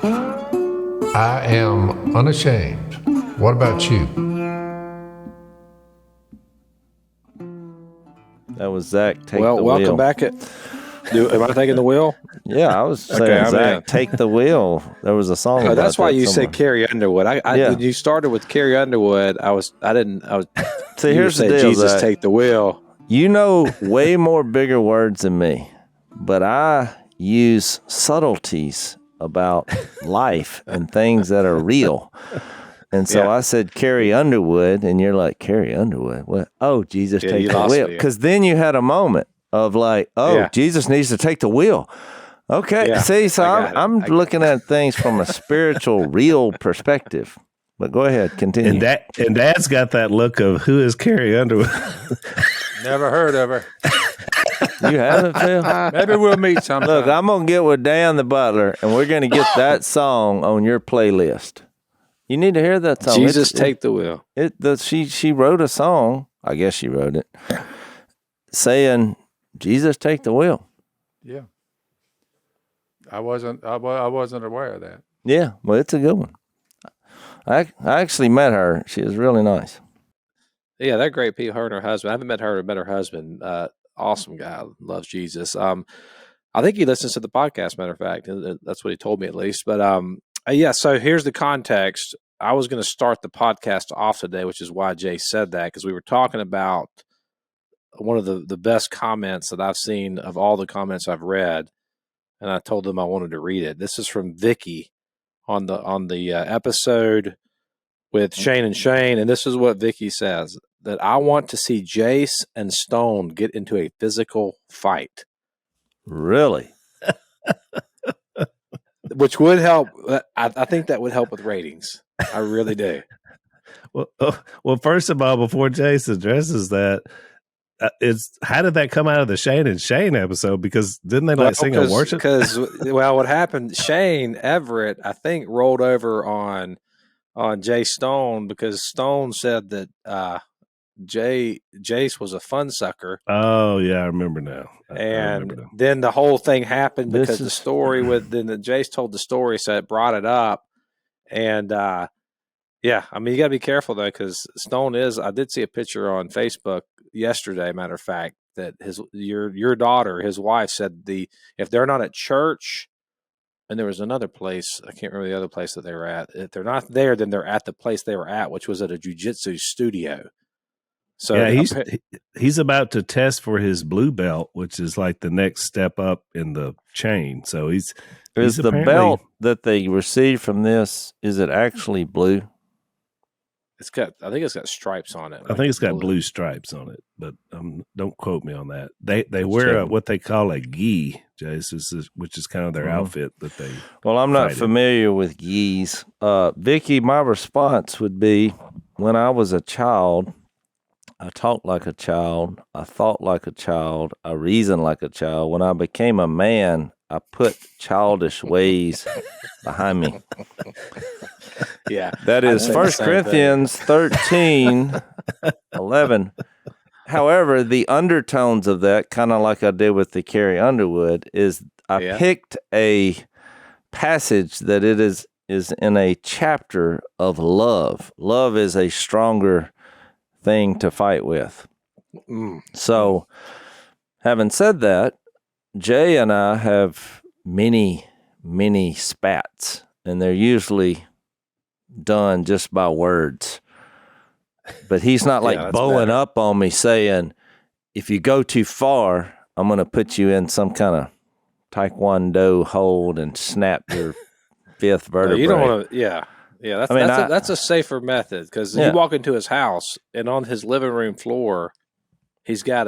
I am unashamed. What about you? That was Zach. Take the welcome wheel. Welcome back. Am I taking the wheel? Yeah, I was saying, I'm Zach, in. Take the wheel. There was a song. Oh, about that's why that you somewhere. said Carrie Underwood. When you started with Carrie Underwood, I was. See, here's the deal, Jesus, Zach. take the wheel. You know way more bigger words than me, but I use subtleties about life and things that are real. And so I said Carrie Underwood, and you're like, Carrie Underwood? What? Oh, Jesus, take the wheel. Because then you had a moment of like, Jesus needs to take the wheel. Okay. Yeah, See, so I'm looking at things from a spiritual, real perspective. But go ahead, continue. And Dad's got that look of, who is Carrie Underwood? Never heard of her. You haven't, Phil? Maybe we'll meet sometime. Look, I'm going to get with Dan the Butler, and we're going to get that song on your playlist. You need to hear that song. Jesus, take the wheel. She wrote a song, I guess she wrote it, saying, Jesus, take the wheel. Yeah. I wasn't aware of that. Yeah, well, it's a good one. I actually met her. She was really nice. Yeah, they're great people. Her and her husband. I haven't met her. Met her husband. Awesome guy. Loves Jesus. I think he listens to the podcast. Matter of fact, that's what he told me at least. But yeah. So here's the context. I was going to start the podcast off today, which is why Jay said that, because we were talking about one of the best comments that I've seen of all the comments I've read, and I told them I wanted to read it. This is from Vicky on the episode with Shane and Shane, and this is what Vicky says: that I want to see Jase and Stone get into a physical fight. Really? Which would help. I think that would help with ratings. I really do. Well, first of all, before Jase addresses that, how did that come out of the Shane and Shane episode? Because didn't they sing a worship? Because what happened? Shane Everett, I think, rolled over on Jay Stone because Stone said that Jase was a fun sucker. Oh yeah, I remember now. Then the whole thing happened because the story Jase told the story, so it brought it up, and yeah, I mean you got to be careful though because Stone is. I did see a picture on Facebook yesterday, matter of fact, that your daughter, his wife, said if they're not at church, and there was another place, I can't remember the other place that they were at. If they're not there, then they're at the place they were at, which was at a jiu-jitsu studio. So yeah, he's about to test for his blue belt, which is like the next step up in the chain. So he's the belt that they received from this, is it actually blue? I think it's got stripes on it. I think it's got blue stripes on it, but don't quote me on that. They wear what they call a gi, Jase, which is kind of their outfit that they. Well, I'm not familiar with gis. Vicky, my response would be, when I was a child, I talked like a child, I thought like a child, I reasoned like a child. When I became a man, I put childish ways behind me. Yeah. That is 1 Corinthians 13:11. However, the undertones of that, kind of like I did with the Carrie Underwood, is I picked a passage that it is in a chapter of love. Love is a stronger thing to fight with. So, having said that, Jay and I have many, many spats, and they're usually done just by words. But he's not like bowing up on me saying, if you go too far, I'm going to put you in some kind of taekwondo hold and snap your fifth vertebrae. No, you don't want to, yeah. That's a safer method because you walk into his house and on his living room floor, he's got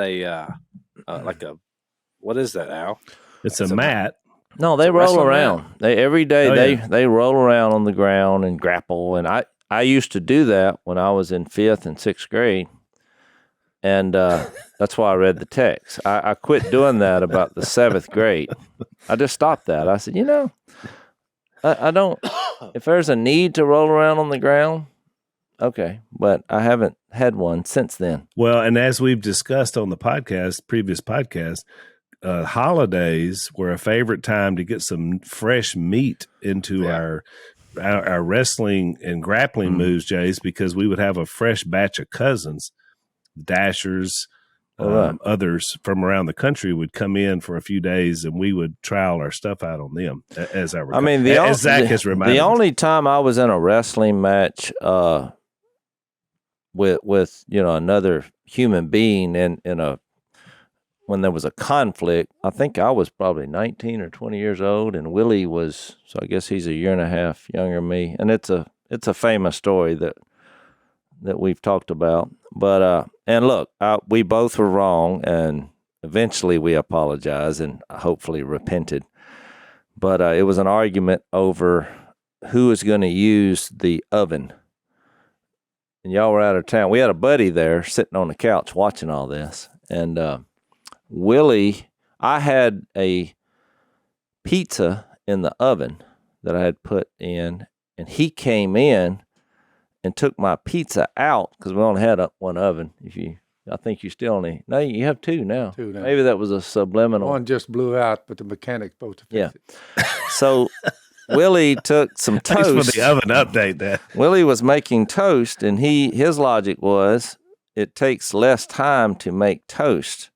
what is that, Al? It's a mat. No, they roll around. Every day they roll around on the ground and grapple. And I used to do that when I was in 5th and 6th grade. And that's why I read the text. I quit doing that about the 7th grade. I just stopped that. I said, I don't, if there's a need to roll around on the ground, okay. But I haven't had one since then. Well, and as we've discussed on the previous podcast, holidays were a favorite time to get some fresh meat into our wrestling and grappling moves, Jase, because we would have a fresh batch of cousins, dashers, others from around the country would come in for a few days, and we would trial our stuff out on them. As I recall. I mean, the only time I was in a wrestling match with another human being when there was a conflict, I think I was probably 19 or 20 years old, and Willie was, so I guess he's a year and a half younger than me, and it's a famous story that we've talked about. But and look, we both were wrong, and eventually we apologized and hopefully repented. But it was an argument over who was going to use the oven. And y'all were out of town. We had a buddy there sitting on the couch watching all this, and Willie, I had a pizza in the oven that I had put in, and he came in and took my pizza out because we only had one oven. I think you still you have two now. Two now. Maybe that was a subliminal. One just blew out, but the mechanic's supposed to fix it. So Willie took some toast. Thanks for the oven update there. Willie was making toast, and his logic was it takes less time to make toast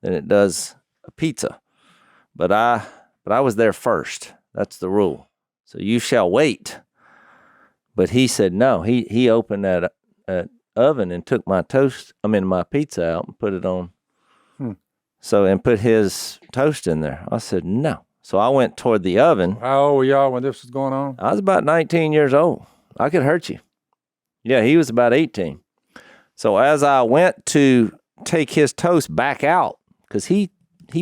than it does a pizza. But I was there first. That's the rule. So you shall wait. But he said no. He opened that oven and took my pizza out and put it on. So, and put his toast in there. I said no. So I went toward the oven. How old were y'all when this was going on? I was about 19 years old. I could hurt you. Yeah, he was about 18. So as I went to take his toast back out, because he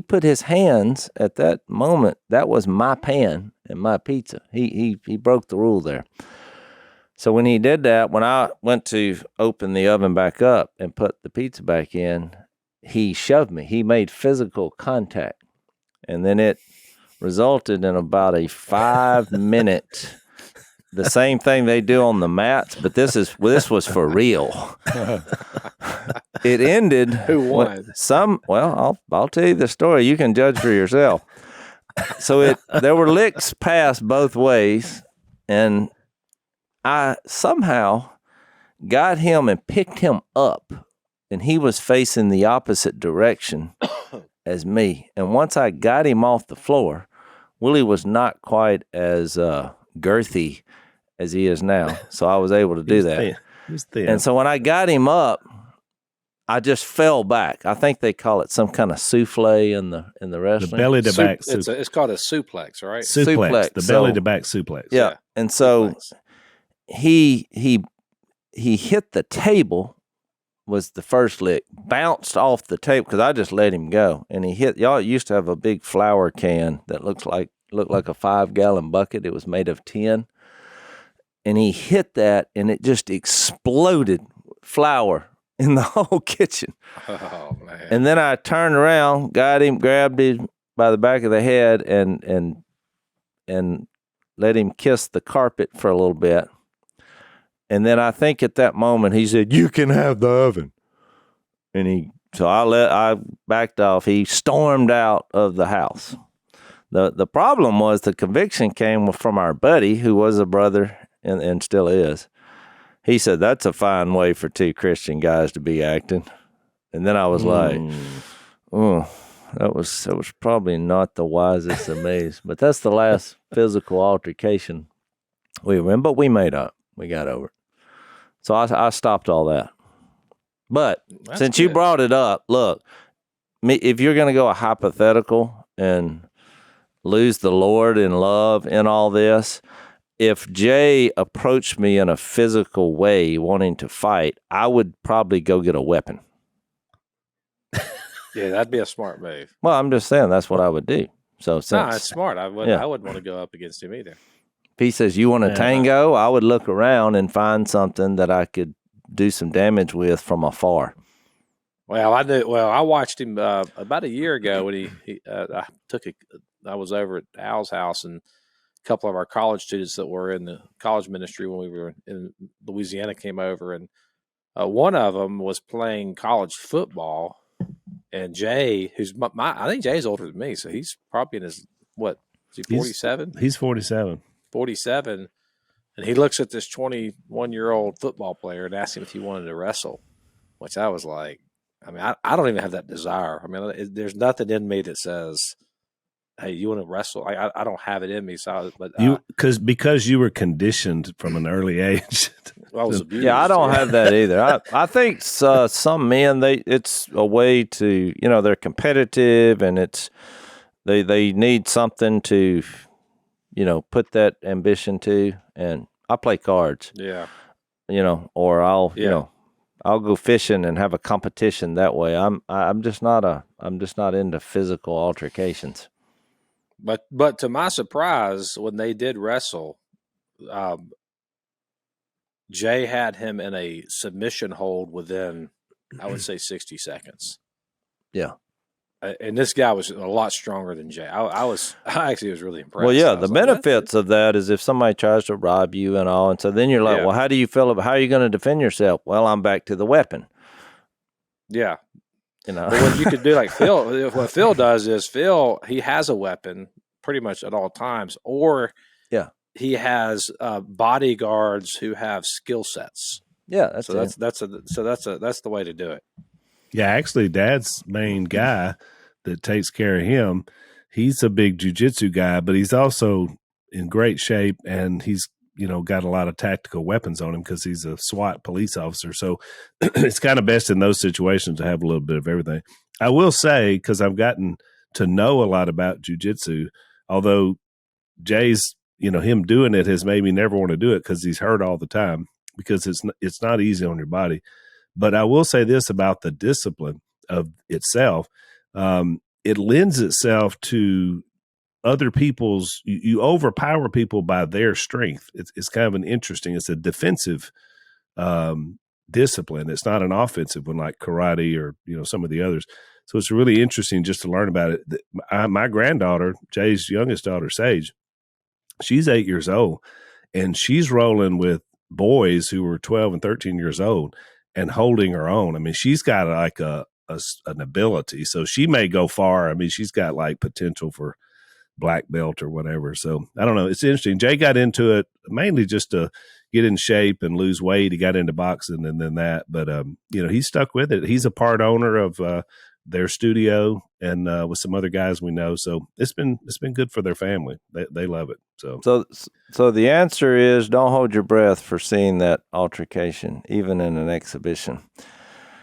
put his hands at that moment, that was my pan and my pizza. He broke the rule there. So when he did that, when I went to open the oven back up and put the pizza back in, he shoved me. He made physical contact. And then it resulted in about a 5-minute, the same thing they do on the mats, but this was for real. It ended. Who won? I'll tell you the story. You can judge for yourself. So there were licks passed both ways, and I somehow got him and picked him up, and he was facing the opposite direction as me. And once I got him off the floor, Willie was not quite as girthy as he is now, so I was able to do that. He was thin. And so when I got him up, I just fell back. I think they call it some kind of souffle in the wrestling. The belly to back. It's called a suplex, right? Suplex. The belly to back suplex. Yeah. And so he hit the table, was the first lick, bounced off the table because I just let him go, and he hit. Y'all used to have a big flour can that looked like a 5-gallon bucket. It was made of tin, and he hit that, and it just exploded flour in the whole kitchen. Oh man! And then I turned around, got him, grabbed him by the back of the head, and let him kiss the carpet for a little bit. And then I think at that moment he said, "You can have the oven." And I backed off. He stormed out of the house. The problem was the conviction came from our buddy, who was a brother and still is. He said, "That's a fine way for two Christian guys to be acting." And then I was like, "Oh, that was probably not the wisest of moves." But that's the last physical altercation we were in. But we made up. We got over it. So I stopped all that. But since you brought it up, look, if you're going to go a hypothetical and lose the Lord in love in all this, if Jay approached me in a physical way wanting to fight, I would probably go get a weapon. Yeah, that'd be a smart move. Well, I'm just saying that's what I would do. So it's smart. I wouldn't want to go up against him either. If he says, "You want a tango?" I would look around and find something that I could do some damage with from afar. Well, I watched him about a year ago when I was over at Al's house, and a couple of our college students that were in the college ministry when we were in Louisiana came over, and one of them was playing college football, And Jay, who's I think Jay's older than me, so he's probably in his, what, is he 47? He's 47. 47. And he looks at this 21-year-old football player and asks him if he wanted to wrestle, which I was like, I mean, I don't even have that desire. I mean, there's nothing in me that says, hey, you want to wrestle? I don't have it in me. So, but because you were conditioned from an early age. I was abused. Yeah, I don't have that either. I think some men, it's a way to, they're competitive, and they need something to, put that ambition to. And I play cards. Yeah. Or I'll go fishing and have a competition that way. I'm just not into physical altercations. But to my surprise, when they did wrestle, Jay had him in a submission hold within, I would say, 60 seconds. Yeah. And this guy was a lot stronger than Jay. I actually was really impressed. Well, yeah, the benefits of that is if somebody tries to rob you and all, and so then you're like, well, how do you feel about, how are you going to defend yourself? Well, I'm back to the weapon. Yeah. But what you could do, like Phil, what Phil does is he has a weapon pretty much at all times, or he has bodyguards who have skill sets. Yeah, that's the way to do it. Yeah, actually, Dad's main guy that takes care of him, he's a big jiu-jitsu guy, but he's also in great shape, and he's got a lot of tactical weapons on him because he's a SWAT police officer. So it's kind of best in those situations to have a little bit of everything. I will say, because I've gotten to know a lot about jiu-jitsu, although Jay's, him doing it has made me never want to do it because he's hurt all the time, because it's not easy on your body. But I will say this about the discipline of itself. It lends itself to other people's, you overpower people by their strength. It's kind of it's a defensive discipline. It's not an offensive one like karate or, some of the others. So it's really interesting just to learn about it. My granddaughter, Jay's youngest daughter, Sage, she's 8 years old, and she's rolling with boys who are 12 and 13 years old and holding her own. I mean, she's got like an ability, so she may go far. I mean, she's got like potential for black belt or whatever. So I don't know. It's interesting. Jay got into it mainly just to get in shape and lose weight. He got into boxing and then that, but he's stuck with it. He's a part owner of their studio and with some other guys we know. So it's been good for their family. They love it. So the answer is don't hold your breath for seeing that altercation, even in an exhibition.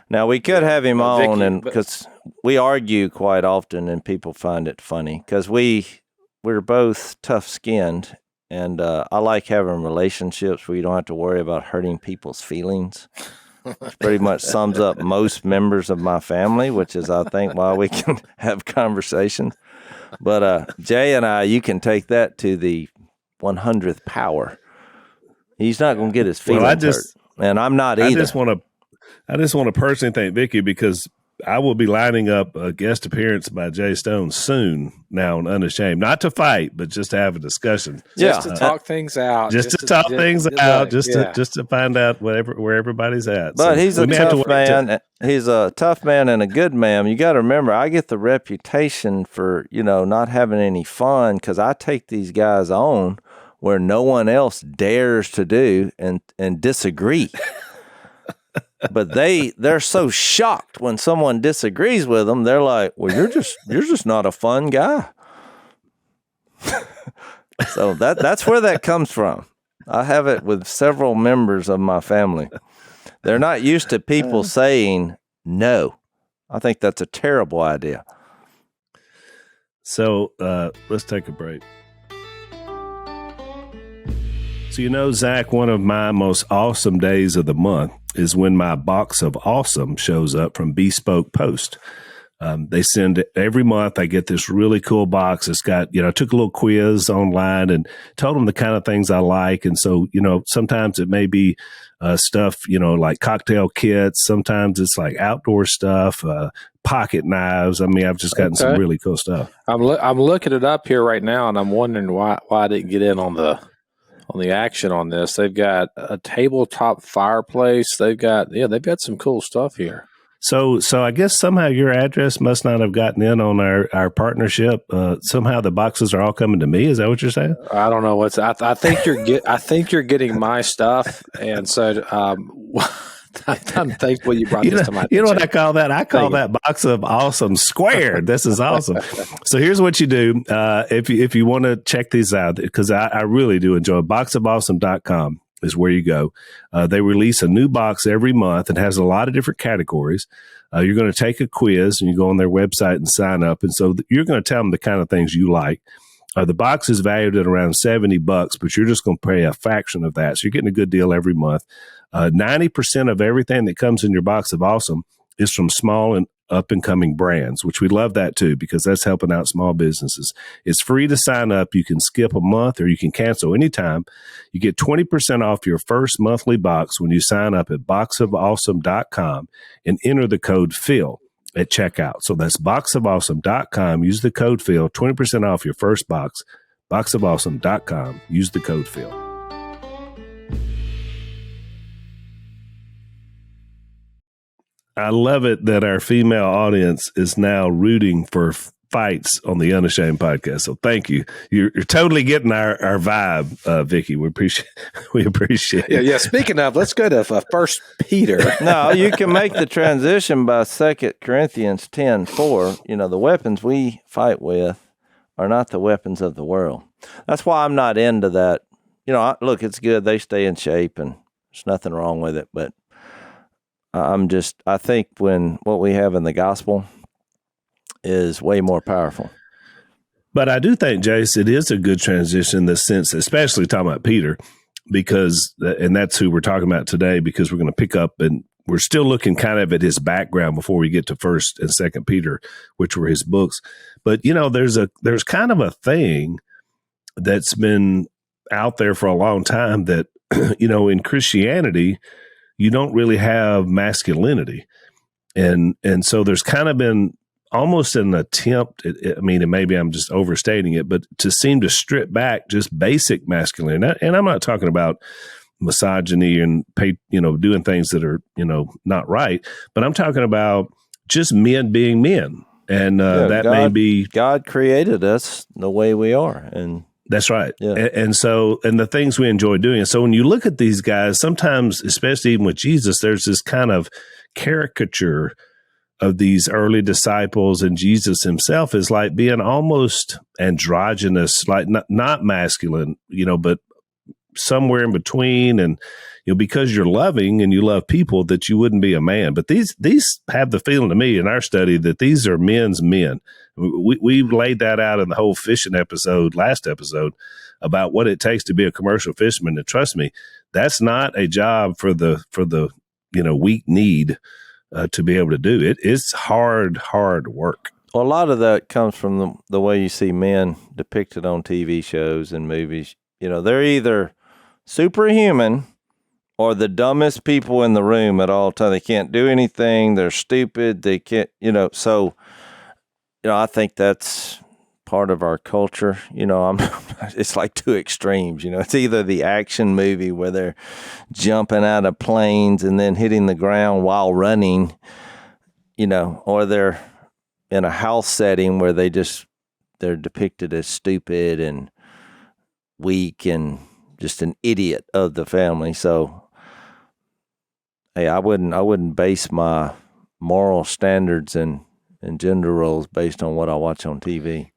Now, we could have him on, and because we argue quite often, and people find it funny because we're both tough-skinned, and I like having relationships where you don't have to worry about hurting people's feelings. Which pretty much sums up most members of my family, which is, I think, why we can have conversations. But Jay and I, you can take that to the 100th power. He's not going to get his feelings hurt, and I'm not either. I just want to personally thank Vicky, because I will be lining up a guest appearance by Jay Stone soon now on Unashamed. Not to fight, but just to have a discussion. Just to talk things out. Just to talk things out. Just to find out where everybody's at. But so he's a tough man. He's a tough man and a good man. You got to remember, I get the reputation for, not having any fun because I take these guys on where no one else dares to do and disagree. But they're so shocked when someone disagrees with them. They're like, "Well, you're just not a fun guy." So that's where that comes from. I have it with several members of my family. They're not used to people saying no. I think that's a terrible idea. So let's take a break. So, Zach, one of my most awesome days of the month is when my box of awesome shows up from Bespoke Post. They send it every month. I get this really cool box. It's got, I took a little quiz online and told them the kind of things I like. And so, sometimes it may be stuff, like cocktail kits. Sometimes it's like outdoor stuff, pocket knives. I mean, I've just gotten some really cool stuff. I'm looking it up here right now, and I'm wondering why I didn't get in on the action on this. They've got a tabletop fireplace. They've got some cool stuff here. So I guess somehow your address must not have gotten in on our partnership. Somehow the boxes are all coming to me. Is that what you're saying? I don't know what's. I think you're getting my stuff, and so I'm thankful you brought this to my attention. You know what I call that? I call that box of awesome squared. This is awesome. So here's what you do if you want to check these out, because I really do enjoy it. Boxofawesome.com is where you go. They release a new box every month. It has a lot of different categories. You're going to take a quiz and you go on their website and sign up. And so you're going to tell them the kind of things you like. The box is valued at around $70, but you're just going to pay a fraction of that. So you're getting a good deal every month. 90% of everything that comes in your box of awesome is from small and up and coming brands, which we love that too, because that's helping out small businesses. It's free to sign up. You can skip a month or you can cancel anytime. You get 20% off your first monthly box when you sign up at boxofawesome.com and enter the code Phil at checkout. So that's boxofawesome.com. Use the code Phil, 20% off your first box. Boxofawesome.com. Use the code Phil. I love it that our female audience is now rooting for fights on the Unashamed podcast. So thank you. You're totally getting our vibe, Vicky. We appreciate it. Yeah. Speaking of, let's go to First Peter. No, you can make the transition by 2 Corinthians 10:4. The weapons we fight with are not the weapons of the world. That's why I'm not into that. Look, it's good. They stay in shape and there's nothing wrong with it, but I think what we have in the gospel is way more powerful. But I do think, Jase, it is a good transition in the sense, especially talking about Peter, and that's who we're talking about today, because we're going to pick up and we're still looking kind of at his background before we get to 1st and 2nd Peter, which were his books. But, there's kind of a thing that's been out there for a long time that, in Christianity, you don't really have masculinity. And so there's kind of been almost an attempt, and maybe I'm just overstating it, but to seem to strip back just basic masculinity. And I'm not talking about misogyny and, doing things that are, not right, but I'm talking about just men being men. And may be... God created us the way we are. And that's right. Yeah. And so the things we enjoy doing. And so when you look at these guys, sometimes, especially even with Jesus, there's this kind of caricature of these early disciples, and Jesus himself is like being almost androgynous, like not masculine, but somewhere in between. And, because you're loving and you love people, that you wouldn't be a man. But these have the feeling to me in our study that these are men's men. We've laid that out in the whole fishing last episode, about what it takes to be a commercial fisherman. And trust me, that's not a job for the weak need to be able to do it. It's hard work. Well, a lot of that comes from the way you see men depicted on TV shows and movies. They're either superhuman or the dumbest people in the room at all times. They can't do anything. They're stupid. They can't, so, I think that's part of our culture. It's like two extremes, It's either the action movie where they're jumping out of planes and then hitting the ground while running, or they're in a house setting where they're depicted as stupid and weak and just an idiot of the family. So, hey, I wouldn't base my moral standards and gender roles based on what I watch on TV.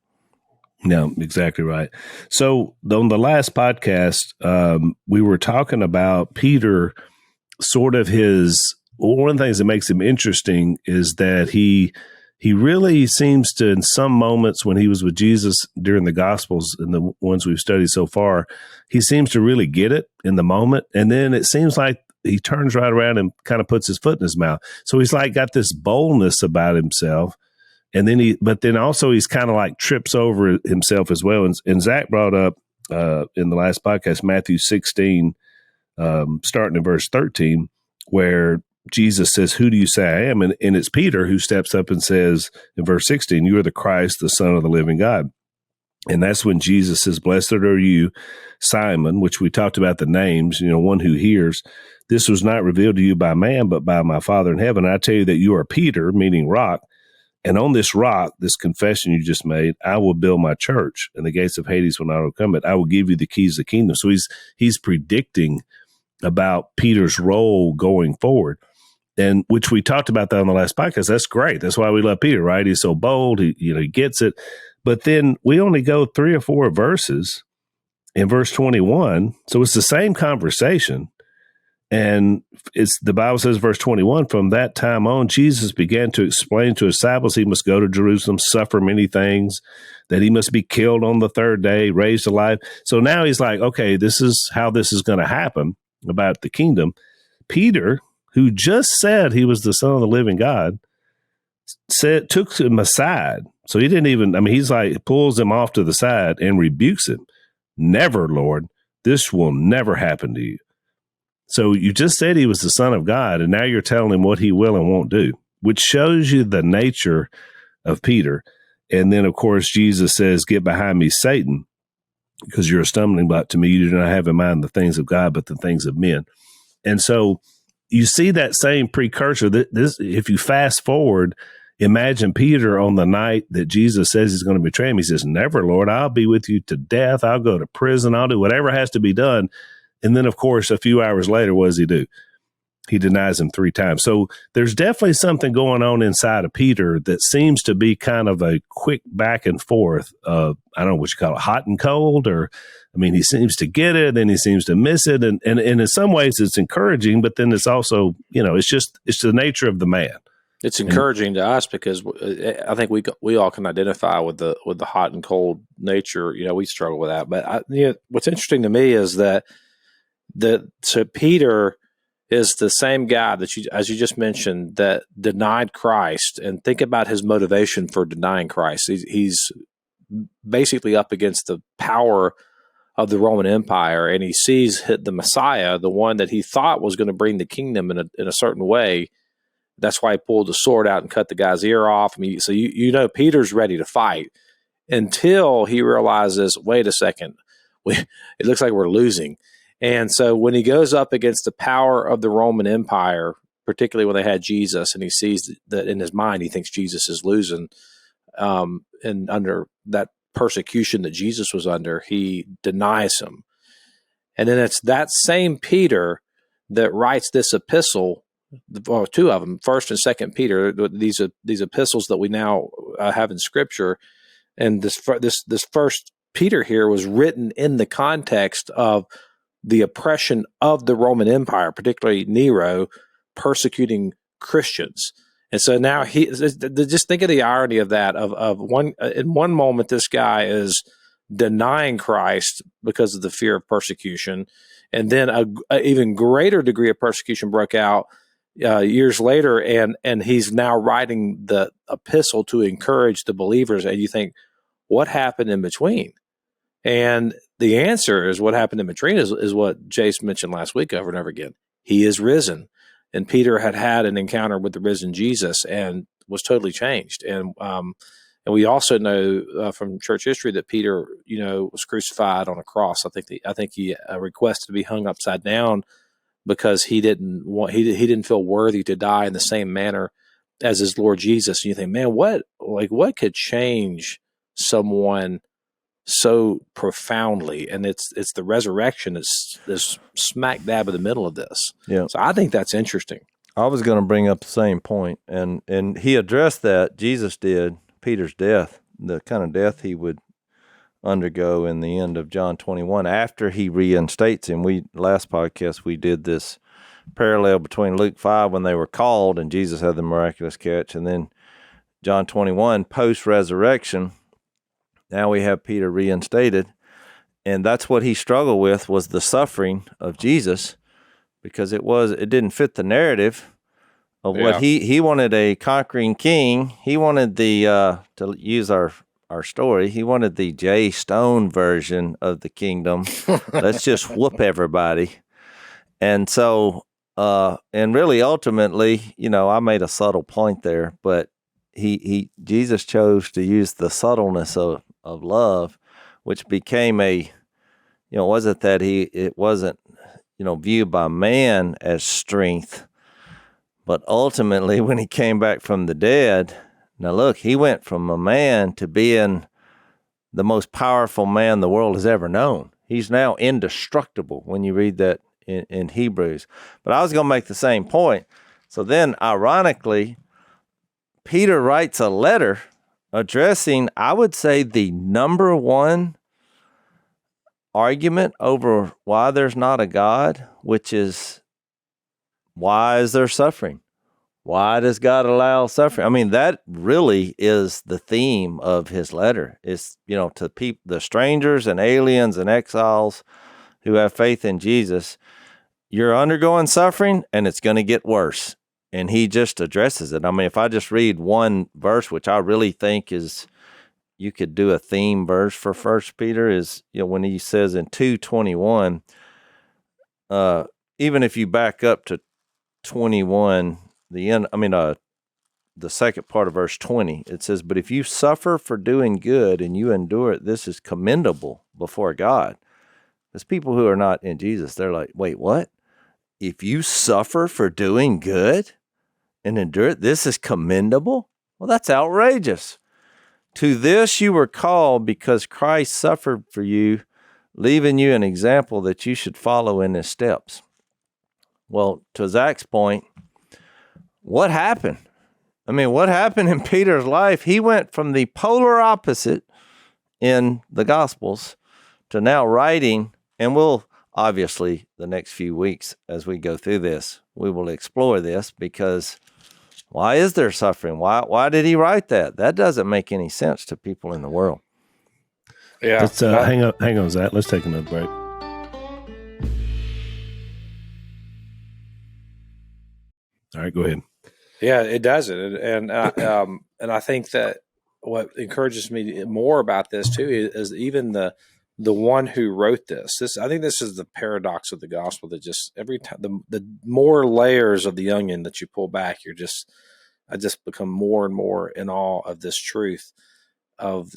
No, exactly right. So on the last podcast, we were talking about Peter, sort of one of the things that makes him interesting is that he really seems to, in some moments when he was with Jesus during the Gospels and the ones we've studied so far, he seems to really get it in the moment. And then it seems like he turns right around and kind of puts his foot in his mouth. So he's like got this boldness about himself. And then but then also he's kind of like trips over himself as well. And Zach brought up in the last podcast, Matthew 16, starting in verse 13, where Jesus says, "Who do you say I am?" And it's Peter who steps up and says in verse 16, "You are the Christ, the Son of the living God." And that's when Jesus says, "Blessed are you, Simon," which we talked about the names, one who hears. "This was not revealed to you by man, but by my Father in heaven. I tell you that you are Peter," meaning rock. "And on this rock," this confession you just made, "I will build my church, and the gates of Hades will not overcome it. I will give you the keys of the kingdom." So he's predicting about Peter's role going forward, and which we talked about that on the last podcast. That's great. That's why we love Peter, right? He's so bold. He gets it. But then we only go 3 or 4 verses in verse 21. So it's the same conversation. And the Bible says, verse 21, "From that time on, Jesus began to explain to his disciples he must go to Jerusalem, suffer many things, that he must be killed on the third day, raised alive." So now he's like, okay, this is how this is going to happen about the kingdom. Peter, who just said he was the Son of the living God, took him aside. So he didn't even, he's like, pulls him off to the side and rebukes him. "Never, Lord, this will never happen to you." So you just said he was the Son of God, and now you're telling him what he will and won't do, which shows you the nature of Peter. And then, of course, Jesus says, "Get behind me, Satan, because you're a stumbling block to me. You do not have in mind the things of God, but the things of men." And so you see that same precursor. If you fast forward, imagine Peter on the night that Jesus says he's going to betray him. He says, "Never, Lord, I'll be with you to death. I'll go to prison. I'll do whatever has to be done." And then, of course, a few hours later, what does he do? He denies him 3 times. So there's definitely something going on inside of Peter that seems to be kind of a quick back and forth of, I don't know what you call it, hot and cold, or, he seems to get it, then he seems to miss it. And in some ways it's encouraging, but then it's also, it's the nature of the man. It's encouraging to us because I think we all can identify with the hot and cold nature. We struggle with that. But what's interesting to me is that so Peter is the same guy that as you just mentioned, that denied Christ. And think about his motivation for denying Christ. He's basically up against the power of the Roman Empire, and he sees the Messiah, the one that he thought was going to bring the kingdom in a certain way. That's why he pulled the sword out and cut the guy's ear off. So Peter's ready to fight until he realizes, wait a second, it looks like we're losing. And so when he goes up against the power of the Roman Empire, particularly when they had Jesus, and he sees that in his mind, he thinks Jesus is losing, and under that persecution that Jesus was under, he denies him. And then it's that same Peter that writes this epistle, well, 2 of them, 1st and 2nd Peter, these epistles that we now have in Scripture. And this first Peter here was written in the context of the oppression of the Roman Empire, particularly Nero, persecuting Christians. And so now just think of the irony of that. In one moment, this guy is denying Christ because of the fear of persecution, and then a even greater degree of persecution broke out years later, and he's now writing the epistle to encourage the believers. And you think, what happened in between? And the answer is what happened in between is what Jase mentioned last week over and over again. He is risen. And Peter had an encounter with the risen Jesus and was totally changed. And we also know from church history that Peter, was crucified on a cross. I think he requested to be hung upside down because he didn't feel worthy to die in the same manner as his Lord Jesus. And you think, man, what could change someone so profoundly? And it's the resurrection is smack dab in the middle of this. Yeah. So I think that's interesting. I was going to bring up the same point, and he addressed that, Jesus did, Peter's death, the kind of death he would undergo in the end of John 21 after he reinstates him. Last podcast we did this parallel between Luke 5 when they were called and Jesus had the miraculous catch, and then John 21 post-resurrection. Now we have Peter reinstated, and that's what he struggled with, was the suffering of Jesus, because it didn't fit the narrative of what he wanted, a conquering king. He wanted to use our story, he wanted the Jay Stone version of the kingdom. Let's just whoop everybody. And so, and really ultimately, I made a subtle point there, but Jesus chose to use the subtleness of love which became wasn't that it wasn't, viewed by man as strength, but ultimately when he came back from the dead, now look, he went from a man to being the most powerful man the world has ever known. He's now indestructible when you read that in Hebrews. But I was going to make the same point. So then, ironically, Peter writes a letter addressing, I would say, the number one argument over why there's not a God, which is, why is there suffering? Why does God allow suffering? I mean, that really is the theme of his letter. It's, to the strangers and aliens and exiles who have faith in Jesus, you're undergoing suffering and it's going to get worse. And he just addresses it. I mean, if I just read one verse, which I really think is, you could do a theme verse for 1 Peter, is, when he says in 2:21, even if you back up to 21, the second part of verse 20, it says, but if you suffer for doing good and you endure it, this is commendable before God. There's people who are not in Jesus. They're like, wait, what? If you suffer for doing good and endure it, this is commendable? Well, that's outrageous. To this you were called because Christ suffered for you, leaving you an example that you should follow in his steps. Well, to Zach's point, what happened? I mean, what happened in Peter's life? He went from the polar opposite in the Gospels to now writing, and we'll obviously the next few weeks as we go through this, we will explore this, because why is there suffering? Why did he write that? That doesn't make any sense to people in the world. Yeah. Let's hang on, Zach. Let's take another break. All right, go ahead. Yeah, it does it, and I think that what encourages me more about this too is even the one who wrote this. I think this is the paradox of the gospel, that just every time the more layers of the onion that you pull back, I just become more and more in awe of this truth of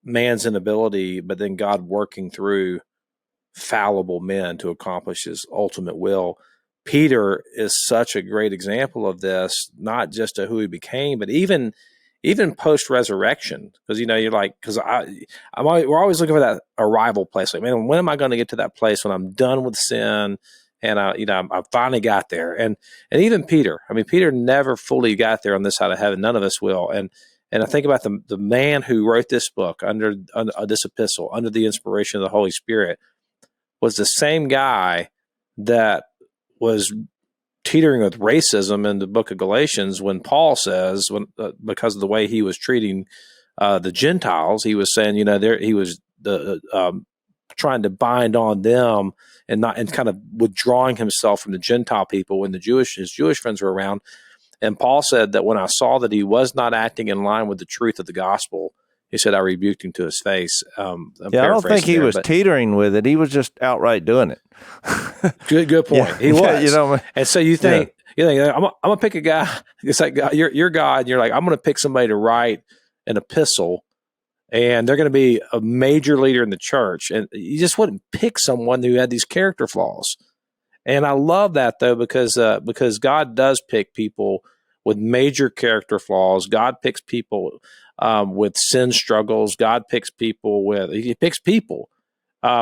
man's inability, but then God working through fallible men to accomplish his ultimate will. Peter is such a great example of this, not just to who he became, but even post-resurrection. Because, you're like, we're always looking for that arrival place. Like, man, when am I going to get to that place when I'm done with sin? And I finally got there. And even Peter, Peter never fully got there on this side of heaven. None of us will. And I think about the man who wrote this book under this epistle, under the inspiration of the Holy Spirit, was the same guy that was teetering with racism in the book of Galatians when Paul says, because of the way he was treating the Gentiles, he was saying, he was trying to bind on them and kind of withdrawing himself from the Gentile people when his Jewish friends were around. And Paul said that when I saw that he was not acting in line with the truth of the gospel, he said, I rebuked him to his face. I don't think he was teetering with it. He was just outright doing it. Good point. He was. And so you think, I'm going to pick a guy. It's like, you're God. And you're like, I'm going to pick somebody to write an epistle, and they're going to be a major leader in the church. And you just wouldn't pick someone who had these character flaws. And I love that, though, because God does pick people with major character flaws. God picks people with sin struggles. God picks people he picks people,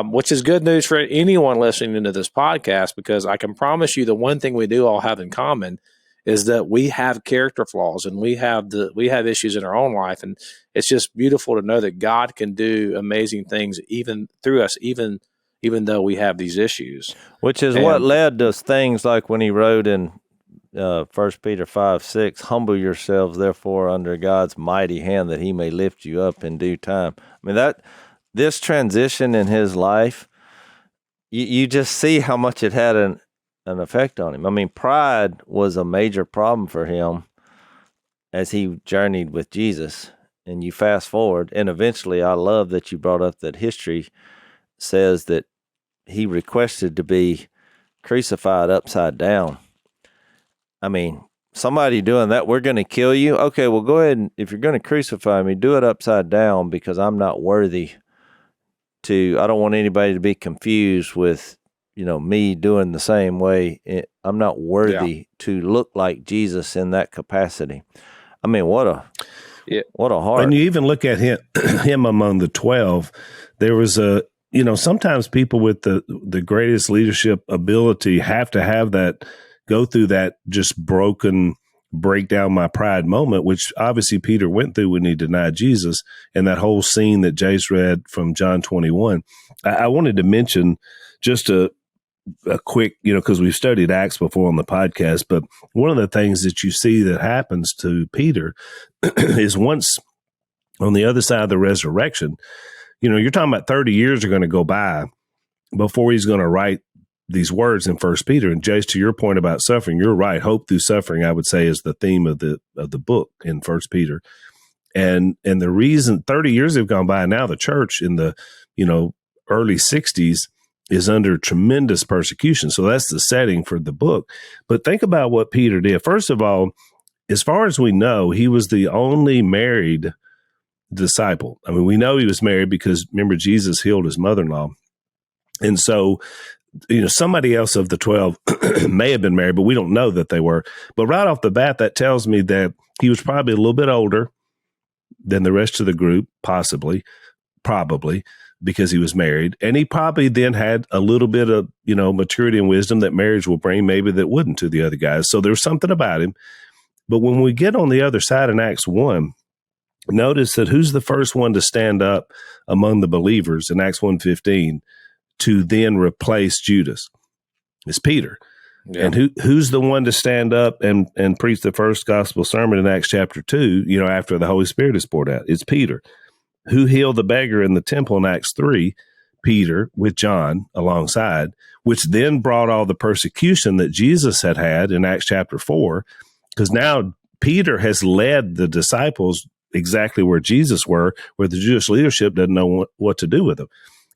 which is good news for anyone listening to this podcast, because I can promise you the one thing we do all have in common is that we have character flaws, and we have issues in our own life. And it's just beautiful to know that God can do amazing things even through us, even though we have these issues. Which is what led to things like when he wrote in 1 Peter 5:6, humble yourselves therefore under God's mighty hand that he may lift you up in due time. This transition in his life, you just see how much it had an effect on him. Pride was a major problem for him as he journeyed with Jesus. And you fast forward, and eventually, I love that you brought up that history says that he requested to be crucified upside down. Somebody doing that, we're going to kill you. Okay, well, go ahead, and if you're going to crucify me, do it upside down, because I'm not worthy I don't want anybody to be confused with, me doing the same way. I'm not worthy to look like Jesus in that capacity. I mean, what a heart. And you even look at him among the 12, there was sometimes people with the greatest leadership ability have to have that, go through that just break down my pride moment, which obviously Peter went through when he denied Jesus, and that whole scene that Jase read from John 21. I wanted to mention just a quick, because we've studied Acts before on the podcast, but one of the things that you see that happens to Peter is once on the other side of the resurrection, you're talking about 30 years are going to go by before he's going to write these words in First Peter. And Jase, to your point about suffering, you're right. Hope through suffering, I would say, is the theme of the book in First Peter. And the reason 30 years have gone by now, the church in the early 60s is under tremendous persecution. So that's the setting for the book. But think about what Peter did. First of all, as far as we know, he was the only married disciple. I mean, we know he was married because remember, Jesus healed his mother-in-law. And so, somebody else of the 12 may have been married, but we don't know that they were. But right off the bat, that tells me that he was probably a little bit older than the rest of the group, probably, because he was married. And he probably then had a little bit of, maturity and wisdom that marriage will bring, maybe that wouldn't to the other guys. So there's something about him. But when we get on the other side in Acts 1, notice that who's the first one to stand up among the believers in Acts 1:15 to then replace Judas? It's Peter. Yeah. And who's the one to stand up and preach the first gospel sermon in Acts chapter 2, after the Holy Spirit is poured out? It's Peter. Who healed the beggar in the temple in Acts 3? Peter, with John alongside, which then brought all the persecution that Jesus had in Acts chapter 4, because now Peter has led the disciples exactly where Jesus were, where the Jewish leadership doesn't know what to do with them.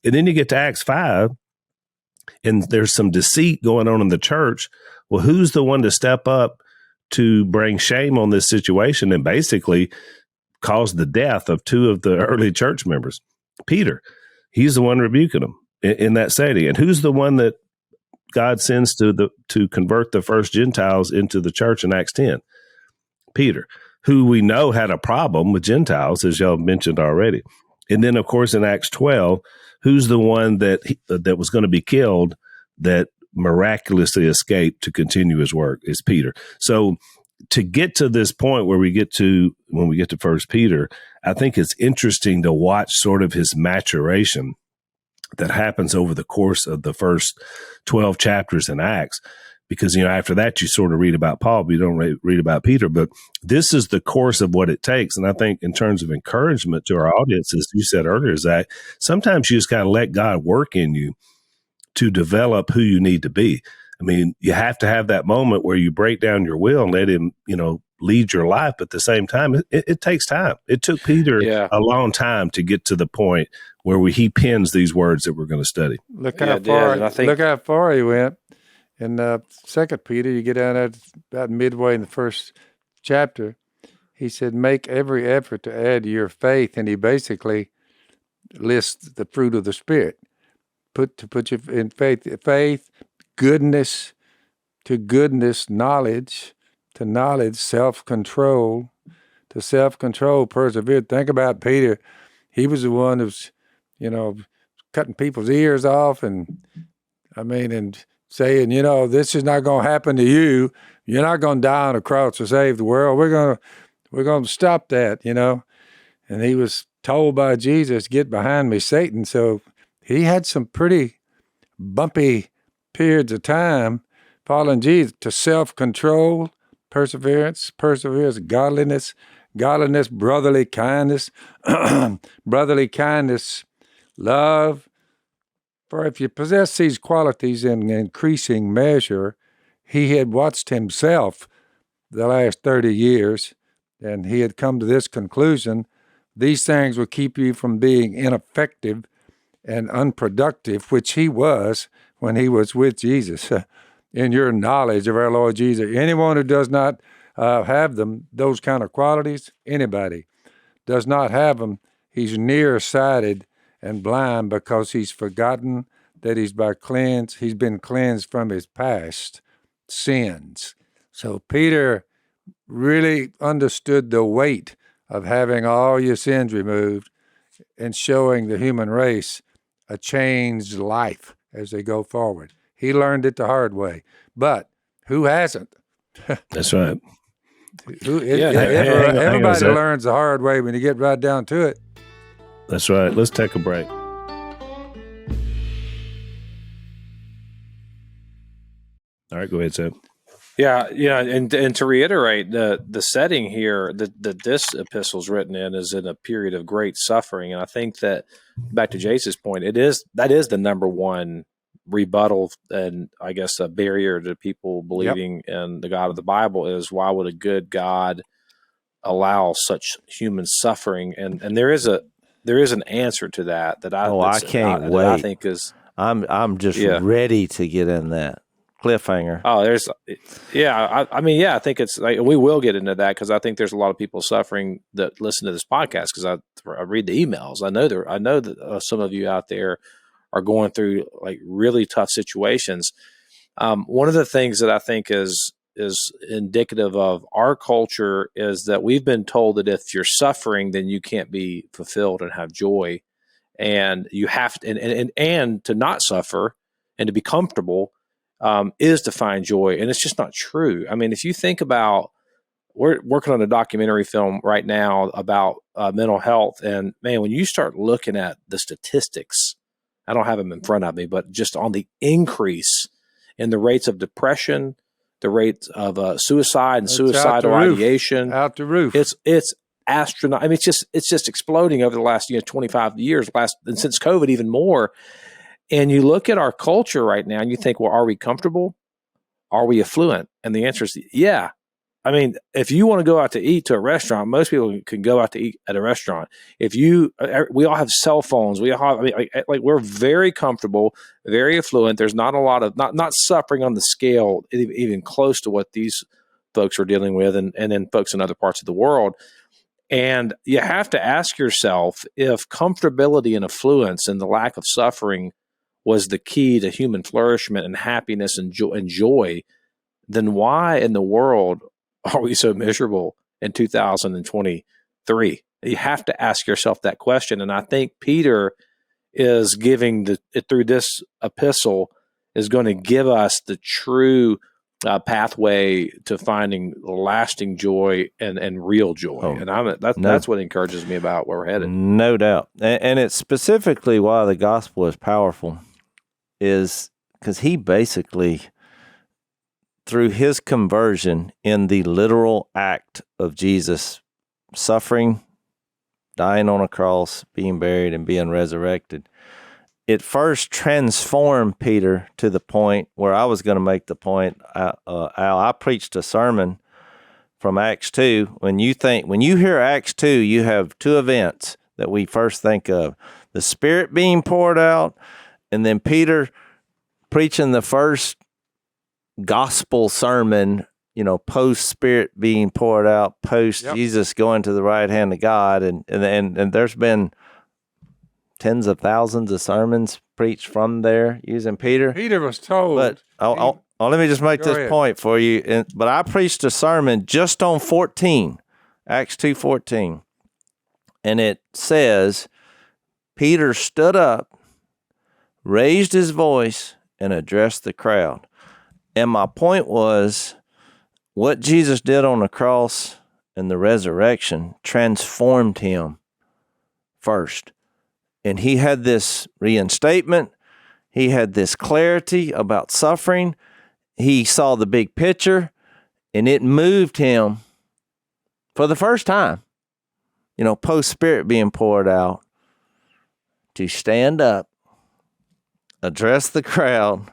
And then you get to Acts 5, and there's some deceit going on in the church. Well, who's the one to step up to bring shame on this situation and basically cause the death of two of the early church members? Peter. He's the one rebuking them in that setting. And who's the one that God sends to convert the first Gentiles into the church in Acts 10? Peter, who we know had a problem with Gentiles, as y'all mentioned already. And then, of course, in Acts 12, who's the one that was going to be killed that miraculously escaped to continue his work? Is Peter. So to get to this point where when we get to First Peter, I think it's interesting to watch sort of his maturation that happens over the course of the first 12 chapters in Acts. Because, after that, you sort of read about Paul, but you don't read about Peter. But this is the course of what it takes. And I think in terms of encouragement to our audience, as you said earlier, Zach, sometimes you just got to let God work in you to develop who you need to be. I mean, you have to have that moment where you break down your will and let him, lead your life. But at the same time, it takes time. It took Peter a long time to get to the point where he pens these words that we're going to study. Look how far he went. In 2 Peter, you get down at about midway in the first chapter, he said, make every effort to add to your faith. And he basically lists the fruit of the Spirit. Put you in faith, goodness, to goodness, knowledge, to knowledge, self-control, to self-control, persevere. Think about Peter. He was the one who's, cutting people's ears off and saying, this is not going to happen to you. You're not going to die on a cross to save the world. We're going to stop that, And he was told by Jesus, get behind me, Satan. So he had some pretty bumpy periods of time following Jesus to self-control, perseverance, godliness, brotherly kindness, love. For if you possess these qualities in increasing measure, he had watched himself the last 30 years, and he had come to this conclusion: these things will keep you from being ineffective and unproductive, which he was when he was with Jesus, in your knowledge of our Lord Jesus. Anyone who does not have them, those kind of qualities, anybody does not have them, he's nearsighted and blind because he's forgotten that he's been cleansed from his past sins. So Peter really understood the weight of having all your sins removed and showing the human race a changed life as they go forward. He learned it the hard way, but who hasn't? That's right. Everybody learns the hard way when you get right down to it. That's right. Let's take a break. All right, go ahead, Sam. Yeah, and to reiterate, the setting here that this epistle is written in is in a period of great suffering, and I think that, back to Jase's point, that is the number one rebuttal and I guess a barrier to people believing in the God of the Bible is, why would a good God allow such human suffering? And there is an answer to that I can't wait. I think is I'm just ready to get in that cliffhanger. Oh, I think it's like, we will get into that because I think there's a lot of people suffering that listen to this podcast because I read the emails. I know that some of you out there are going through like really tough situations. One of the things that I think is indicative of our culture is that we've been told that if you're suffering, then you can't be fulfilled and have joy, and you have to, and to not suffer and to be comfortable is to find joy. And it's just not true. I mean, if you think about, we're working on a documentary film right now about mental health, and man, when you start looking at the statistics, I don't have them in front of me, but just on the increase in the rates of depression, the rates of suicide and suicidal ideation, out the roof. It's astronomical. I mean, it's just exploding over the last 25 years, and since COVID even more. And you look at our culture right now, and you think, well, are we comfortable? Are we affluent? And the answer is yeah. I mean, if you want to go out to eat to a restaurant, most people can go out to eat at a restaurant. We all have cell phones. We all have, like we're very comfortable, very affluent. There's not a lot of, not suffering on the scale, even close to what these folks are dealing with, and then folks in other parts of the world. And you have to ask yourself, if comfortability and affluence and the lack of suffering was the key to human flourishment and happiness and joy, then why in the world are we so miserable in 2023? You have to ask yourself that question. And I think Peter is giving through this epistle is going to give us the true pathway to finding lasting joy and real joy. And that's what encourages me about where we're headed. No doubt. And it's specifically why the gospel is powerful, is because he basically, through his conversion in the literal act of Jesus suffering, dying on a cross, being buried, and being resurrected, it first transformed Peter to the point where I was going to make the point, Al, I preached a sermon from Acts 2. When you hear Acts 2, you have two events that we first think of: the Spirit being poured out, and then Peter preaching the first gospel sermon, post Spirit being poured out, post Jesus going to the right hand of God, and there's been tens of thousands of sermons preached from there using Peter. Peter was told. But let me just make this point for you. But I preached a sermon just on 14, Acts 2:14, and it says Peter stood up, raised his voice, and addressed the crowd. And my point was, what Jesus did on the cross and the resurrection transformed him first. And he had this reinstatement. He had this clarity about suffering. He saw the big picture, and it moved him for the first time, post Spirit being poured out, to stand up, address the crowd,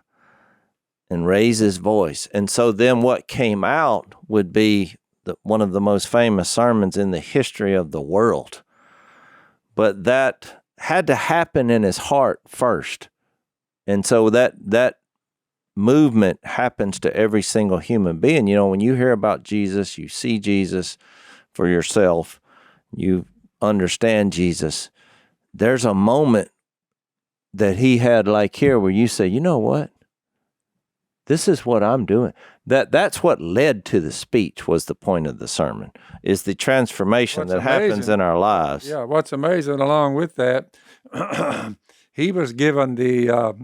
and raise his voice. And so then what came out would be one of the most famous sermons in the history of the world. But that had to happen in his heart first. And so that movement happens to every single human being. When you hear about Jesus, you see Jesus for yourself, you understand Jesus, there's a moment that he had like here where you say, you know what? This is what I'm doing. That's what led to the speech, was the point of the sermon, is the transformation that happens in our lives. Yeah, what's amazing along with that, he was given the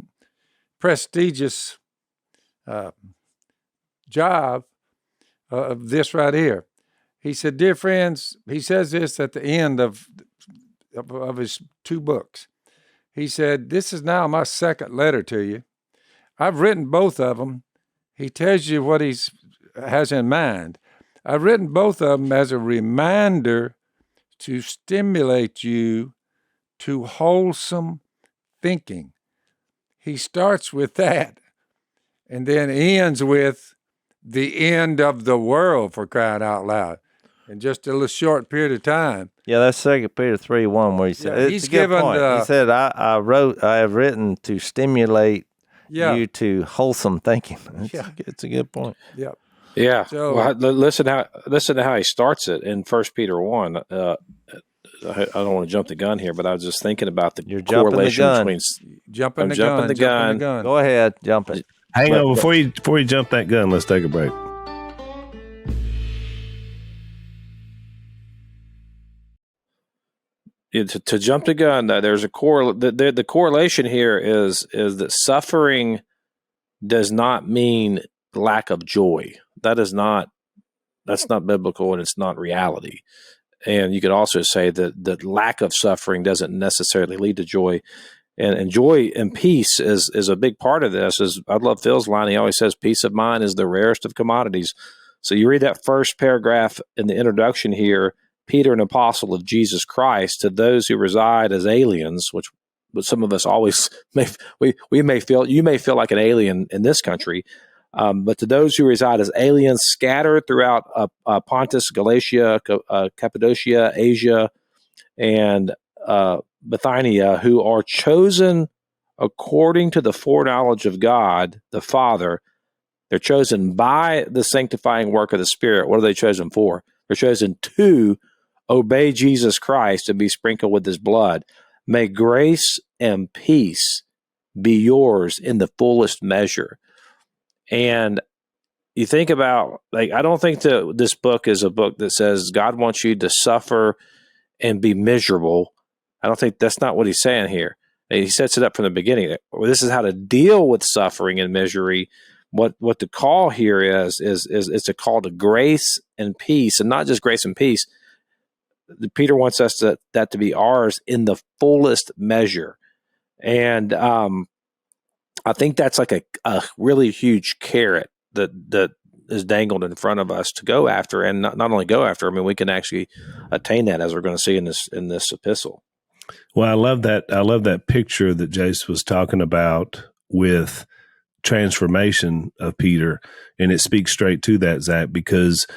prestigious job of this right here. He said, dear friends, he says this at the end of his 2 books. He said, this is now my second letter to you. I've written both of them. He tells you what he has in mind. I've written both of them as a reminder to stimulate you to wholesome thinking. He starts with that and then ends with the end of the world, for crying out loud, in just a little short period of time. Yeah, that's 2 Peter 3:1 where he said, Yeah, it's a good point. He said, I have written to stimulate you to wholesome thinking. It's a good point. Yeah. Yeah. So, well, listen to how he starts it in 1 Peter 1. I don't want to jump the gun here, but I was just thinking about the correlation between jumping the gun. Go ahead, jump it. Hang on, before you jump that gun, let's take a break. To jump the gun, there's a the correlation here is that suffering does not mean lack of joy. That's not biblical, and it's not reality. And you could also say that the lack of suffering doesn't necessarily lead to joy. And joy and peace is a big part of this. I love Phil's line. He always says, peace of mind is the rarest of commodities. So you read that first paragraph in the introduction here, Peter, an apostle of Jesus Christ, to those who reside as aliens, which some of us always you may feel like an alien in this country, but to those who reside as aliens scattered throughout Pontus, Galatia, Cappadocia, Asia, and Bithynia, who are chosen according to the foreknowledge of God the Father. They're chosen by the sanctifying work of the Spirit. What are they chosen for? They're chosen to obey Jesus Christ and be sprinkled with his blood. May grace and peace be yours in the fullest measure. And you think about, I don't think that this book is a book that says God wants you to suffer and be miserable. I don't think that's not what he's saying here. He sets it up from the beginning. This is how to deal with suffering and misery. What the call here is it's a call to grace and peace, and not just grace and peace. Peter wants us that to be ours in the fullest measure. And I think that's like a really huge carrot that is dangled in front of us to go after, and not only go after. I mean, we can actually attain that, as we're going to see in this epistle. Well, I love that picture that Jase was talking about with transformation of Peter, and it speaks straight to that, Zach, because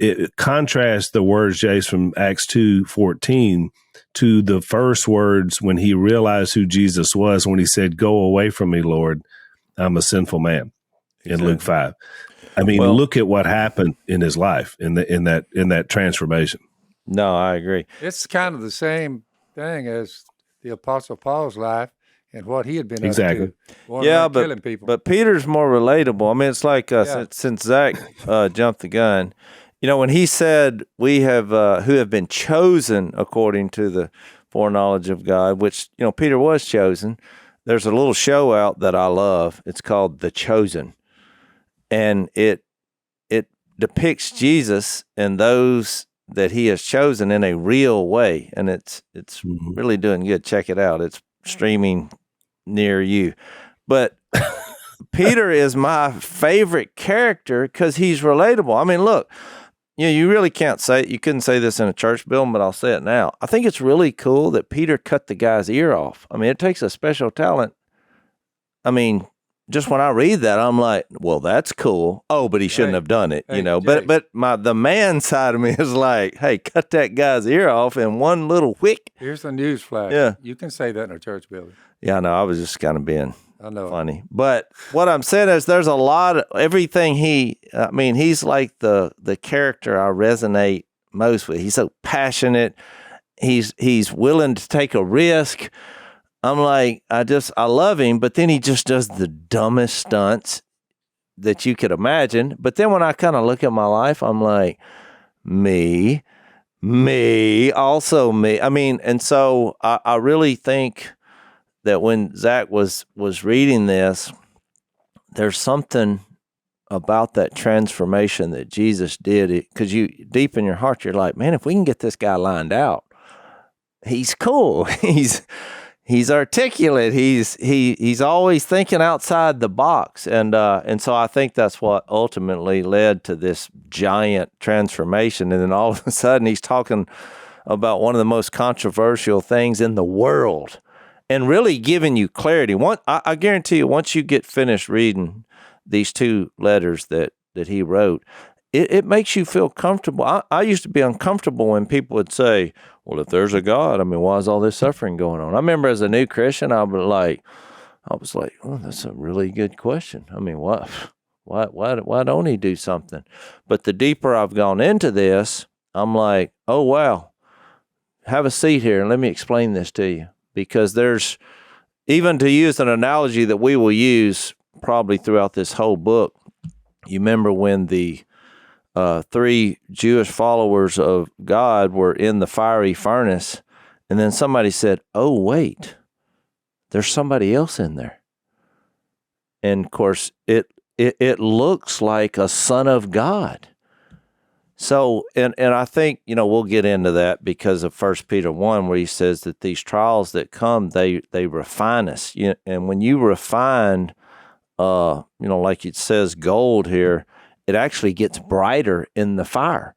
it contrasts the words, Jase, from Acts 2:14 to the first words when he realized who Jesus was, when he said, "Go away from me, Lord, I'm a sinful man," in Luke 5. I mean, look at what happened in his life in that transformation. No, I agree. It's kind of the same thing as the Apostle Paul's life and what he had been up to. Killing people. But Peter's more relatable. I mean, it's like since Zach jumped the gun, when he said we have who have been chosen according to the foreknowledge of God, which Peter was chosen. There's a little show out that I love. It's called The Chosen, and it depicts Jesus and those that he has chosen in a real way, and it's really doing good. Check it out. It's streaming near you. But Peter is my favorite character because he's relatable. I mean, look, you really can't say, you couldn't say this in a church building, but I'll say it now. I think it's really cool that Peter cut the guy's ear off. I mean, it takes a special talent. I mean, just when I read that, I'm like, well, that's cool. Oh, but he shouldn't have done it, But the man side of me is like, hey, cut that guy's ear off in one little whick. Here's the news flash. Yeah. You can say that in a church building. Yeah, I know. I was just kind of being funny. But what I'm saying is there's a lot of everything he's like the character I resonate most with. He's so passionate. He's willing to take a risk. I'm like, I love him, but then he just does the dumbest stunts that you could imagine. But then when I kind of look at my life, I'm like, me, also me. I mean, and so I really think that when Zach was reading this, there's something about that transformation that Jesus did. Because you, deep in your heart, you're like, man, if we can get this guy lined out, he's cool. He's articulate. He's always thinking outside the box, and so I think that's what ultimately led to this giant transformation. And then all of a sudden, he's talking about one of the most controversial things in the world, and really giving you clarity. I guarantee you, once you get finished reading these two letters that he wrote, it makes you feel comfortable. I used to be uncomfortable when people would say, well, if there's a God, I mean, why is all this suffering going on? I remember as a new Christian, I was like, oh, that's a really good question. I mean, why don't he do something? But the deeper I've gone into this, I'm like, oh, wow, have a seat here and let me explain this to you. Because there's, even to use an analogy that we will use probably throughout this whole book, you remember when the 3 Jewish followers of God were in the fiery furnace, and then somebody said, oh, wait, there's somebody else in there. And of course, it looks like a son of God. So, and I think, we'll get into that because of 1 Peter 1, where he says that these trials that come, they refine us. And when you refine, like it says gold here, it actually gets brighter in the fire.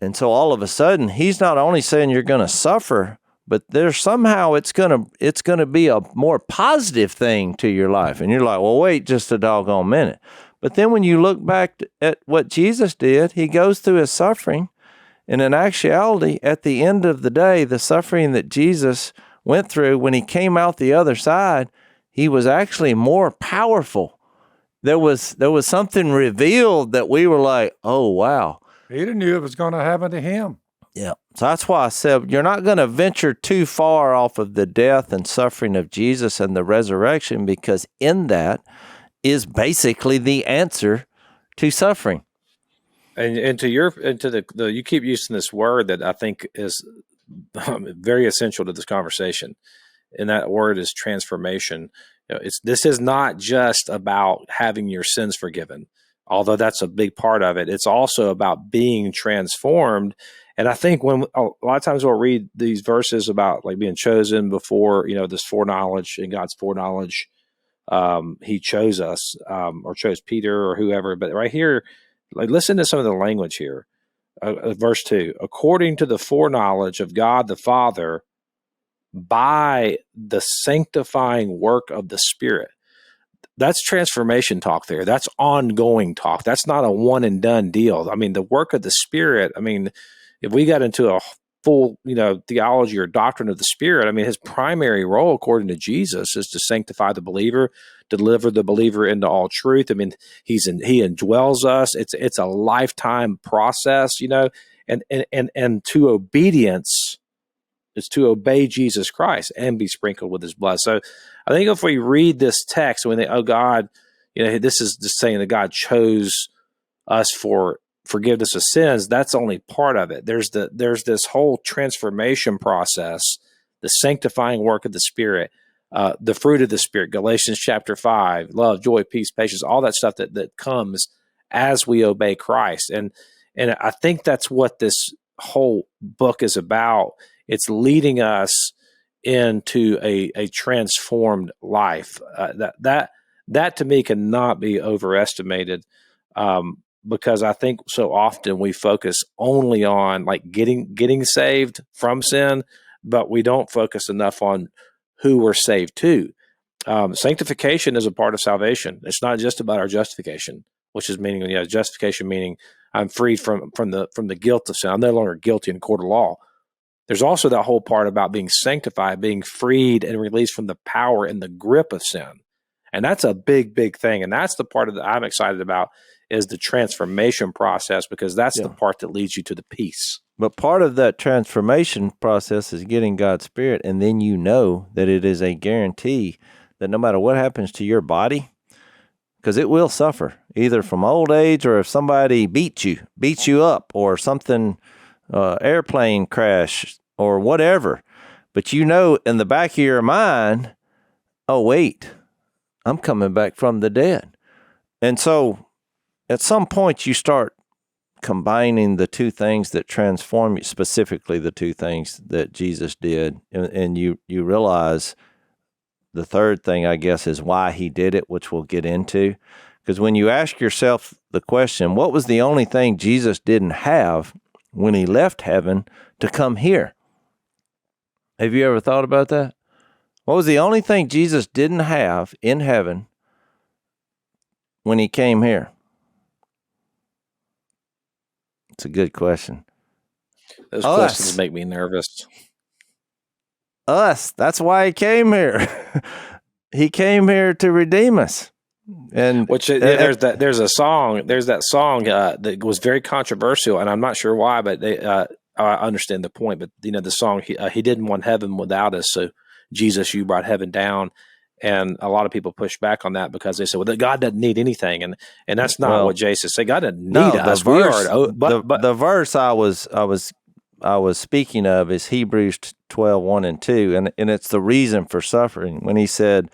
And so all of a sudden, he's not only saying you're going to suffer, but there's somehow it's going to be a more positive thing to your life. And you're like, well, wait just a doggone minute. But then when you look back at what Jesus did, he goes through his suffering. And in actuality, at the end of the day, the suffering that Jesus went through, when he came out the other side, he was actually more powerful. There was something revealed that we were like, oh, wow. Peter knew it was going to happen to him. Yeah. So that's why I said you're not going to venture too far off of the death and suffering of Jesus and the resurrection, because in that is basically the answer to suffering. And to the you keep using this word that I think is very essential to this conversation, and that word is transformation. This is not just about having your sins forgiven, although that's a big part of it. It's also about being transformed. And I think when a lot of times we'll read these verses about like being chosen before, this foreknowledge and God's foreknowledge, he chose us, or chose Peter or whoever. But right here, like, listen to some of the language here. Verse 2, according to the foreknowledge of God the Father, by the sanctifying work of the Spirit. That's transformation talk there. That's ongoing talk. That's not a one and done deal. I mean, the work of the Spirit, if we got into a full, theology or doctrine of the Spirit, his primary role, according to Jesus, is to sanctify the believer, deliver the believer into all truth. He indwells us. It's a lifetime process, and to obedience is to obey Jesus Christ and be sprinkled with his blood. So I think if we read this text, when they, oh God, this is just saying that God chose us for forgiveness of sins, that's only part of it. There's this whole transformation process, the sanctifying work of the Spirit, the fruit of the Spirit, Galatians chapter 5, love, joy, peace, patience, all that stuff that comes as we obey Christ. And I think that's what this whole book is about. It's leading us into a transformed life. That to me cannot be overestimated, because I think so often we focus only on like getting saved from sin, but we don't focus enough on who we're saved to. Sanctification is a part of salvation. It's not just about our justification, which is meaning, justification meaning I'm freed from the guilt of sin. I'm no longer guilty in court of law. There's also that whole part about being sanctified, being freed and released from the power and the grip of sin. And that's a big, big thing. And that's the part that I'm excited about, is the transformation process, because that's the part that leads you to the peace. But part of that transformation process is getting God's Spirit, and then you know that it is a guarantee that no matter what happens to your body, because it will suffer, either from old age or if somebody beats you up, or something, airplane crash or whatever. But you know in the back of your mind, oh, wait, I'm coming back from the dead. And so at some point you start combining the two things that transform you, specifically the two things that Jesus did, and you realize the third thing, I guess, is why he did it, which we'll get into. Because when you ask yourself the question, what was the only thing Jesus didn't have when he left heaven to come here? Have you ever thought about that? What was the only thing Jesus didn't have in heaven when he came here? It's a good question. Those questions make me nervous. Us. That's why he came here. He came here to redeem us. And there's that song that was very controversial, and I'm not sure why, but I understand the point. But the song, he didn't want heaven without us, so Jesus, you brought heaven down. And a lot of people push back on that because they say, well, God doesn't need anything. And that's not what Jase said. God doesn't need us. The verse I was speaking of is Hebrews 12:1-2. And it's the reason for suffering. When he said,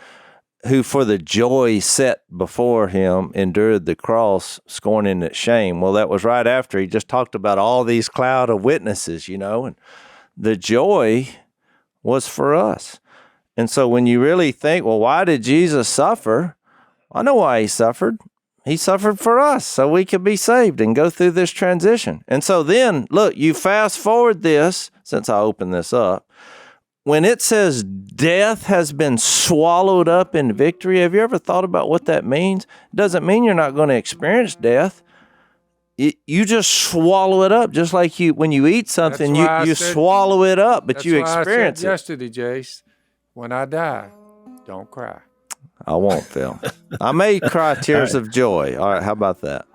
who for the joy set before him endured the cross, scorning its shame. Well, that was right after he just talked about all these cloud of witnesses, and the joy was for us. And so when you really think, well, why did Jesus suffer? I know why he suffered. He suffered for us so we could be saved and go through this transition. And so then, look, you fast forward this, since I opened this up, when it says death has been swallowed up in victory, have you ever thought about what that means? It doesn't mean you're not going to experience death. You just swallow it up, just like when you eat something, you swallow it up, but you experience it. Yesterday, Jase, when I die, don't cry. I won't, Phil. I may cry tears of joy. All right, how about that?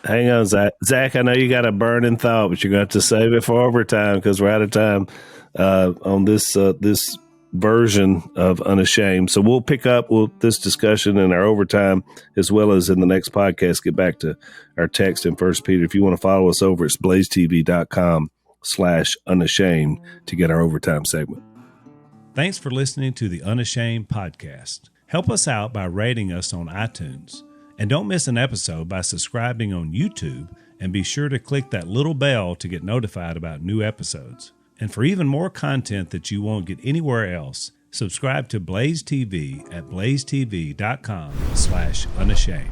Hang on, Zach. Zach, I know you got a burning thought, but you're going to have to save it for overtime because we're out of time on this version of Unashamed. So we'll pick up this discussion in our overtime as well as in the next podcast. Get back to our text in 1 Peter. If you want to follow us over, it's blazetv.com/unashamed to get our overtime segment. Thanks for listening to the Unashamed podcast. Help us out by rating us on iTunes. And don't miss an episode by subscribing on YouTube, and be sure to click that little bell to get notified about new episodes. And for even more content that you won't get anywhere else, subscribe to Blaze TV at blazetv.com/unashamed.